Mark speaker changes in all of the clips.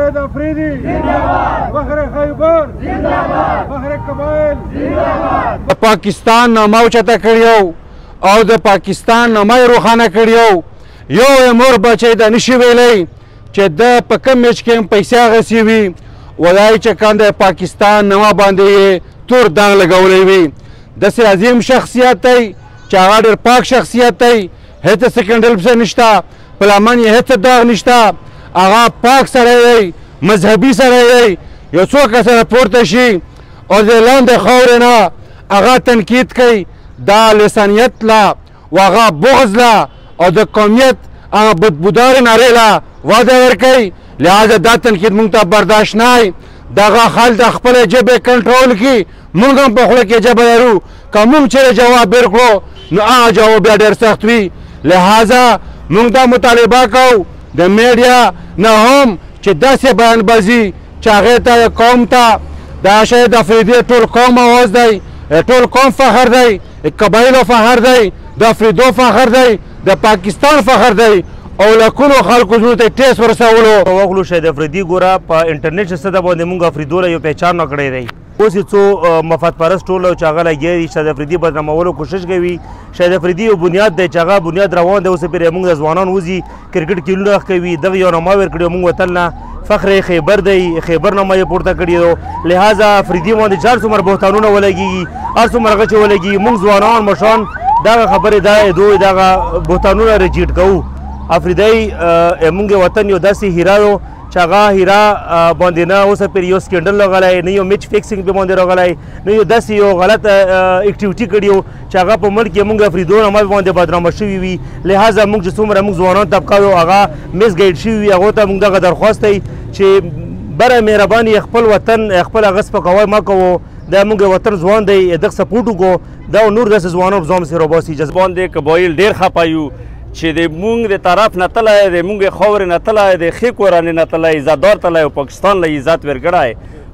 Speaker 1: شاهد افریدی فخر خیبر فخر قبایل
Speaker 2: پاکستان نامه اوچته کړی او د پاکستان نامه یې روښانه کړی یو یې مور بچی د نشي ویلی چې د په کوم میچ کې هم پیسې اخیستې وي وایي چې کاند پاکستان نامه باندې یې تور داغ لګولی وي داسې عظیم شخصیت دی چې هغه ډېر پاک شخصیت دی هېڅ سکنډل پسې نشته په لمن یې هېڅ داغ نشته هغه پاک سړی دی مذهبي سړی دی یو څوک سره پورته شي او د لاندې خاورې نه هغه تنقید کوي دا لسانیت لا و هغه بغض لا او د قومیت هغه بدبودارې نارې لا وعده ورکوي لهذا دا تنقید موږ ته برداشت نه دغه خلک د خپلې ژبې کنټرول کړي موږ هم په خوله کې ژبه لرو که موږ چېرې جواب ورکړو نو هغه جواب بیا ډېر سخت وي لهذا موږ دا مطالبه کوو د میډیا نه هم چې داسې بیانبازي چې هغې ته قوم ته د شهید افریدي ټول قوم اواز دی ټول قوم فخر دی قبایلو فخر دی د افریدو فخر دی د پاکستان فخر دی او لکونو خلکو زړونو ته ټیس ورسولو
Speaker 3: وغلو شهید افریدي ګوره په انټرنیټ سطح باندې موږ افریدو له یو پهچان نه کړی دی اوس یې څو مفاد پرست ټول چې هغه لګیا دي شهید افریدي بدنامولو کوشش کوي شهید افریدي یو بنیاد دی چې هغه بنیاد روان دی اوس پرې موږ د ځوانان وځي کرکټ کیلونه کوي دغه یو نامه ورکړې موږ وطن نه فخر خیبر دی خیبر نامه یې پورته کړې لهذا افریدي باندې هر څومره بهتانونه ولګېږي هر څومره هغه چې ولګي موږ ځوانان مشران دغه خبرې دا دوی دغه بهتانونه ریجیټ کوو افریدی موږ وطن یو داسې هیرا و چې هغه هیرا باندې نه اوس پرې یو سکینډل راغلی نه یو میچ فکسینګ پې باندې راغلی نه یو داسې یو غلط اکټیویټي کړې و چې هغه په ملک کې موږ افریدو نامه باندې بدنامه شوي وي لهذا موږ چې څومره موږ ځوانان طبقه یو هغه مس ګایډ شوي وي هغو ته موږ دغه درخواست دی چې بره مهرباني خپل وطن خپل هغه سپکاوی مه کوو دا موږ وطن ځوان دی دغه سپورټ وکړو دا نور داسې ځوانان ځان پسې راباسي
Speaker 4: باندې قبایل ډېر خفه یو چې د مونږ د طرف نه تللی د مونږ خاورې نه تللی د ښې کورنۍ نه تللی عزتدار تللی او پاکستان له عزت ورکړی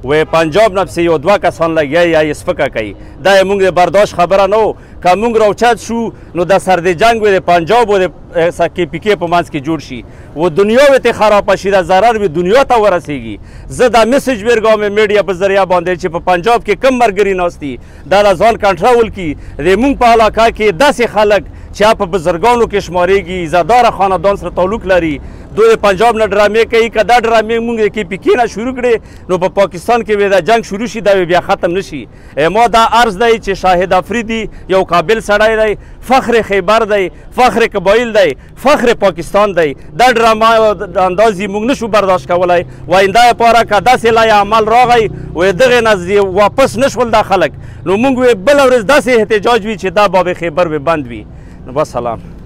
Speaker 4: و پنجاب نه پسې یو دوه کسان لګیا یا یې سپکه کوي دا یې مونږ د برداشت خبره نه و که مونږ راوچت شو نو د سر د جنګ و د پنجاب و د کې پي کې په منځ کې جوړ شي و دنیا ورته خرابه شي د ضرر به دنیا ته ورسیږي زه دا میسج ورکوم میډیا په ذریعه باندې چې په پنجاب کې کم ملګري ناست دي دا له ځان کنټرول کړي د مونږ په علاقه کې داسې خلک چې په بزرګانو کې شمارېږي عزتداره خاندان سره تعلق لري دوی پنجاب نه ډرامې کوي که دا ډرامې موږ د کې پي کې نه شروع کړې نو په پاکستان کې به دا جنګ شروع شي دا بیا ختم نه شي ما دا عرض دی چې شاهد افریدي یو قابل سړی دی فخر خیبر دی فخر قبایل دی فخر پاکستان دی دا ډرامه اندازې موږ نشو برداشت کولی و آینده لپاره که داسې لای عمل راغی و دغې نه واپس نشول دا خلک نو موږ بله ورځ داسې احتجاج وي چې دا باب خیبر به بند وي بس سلام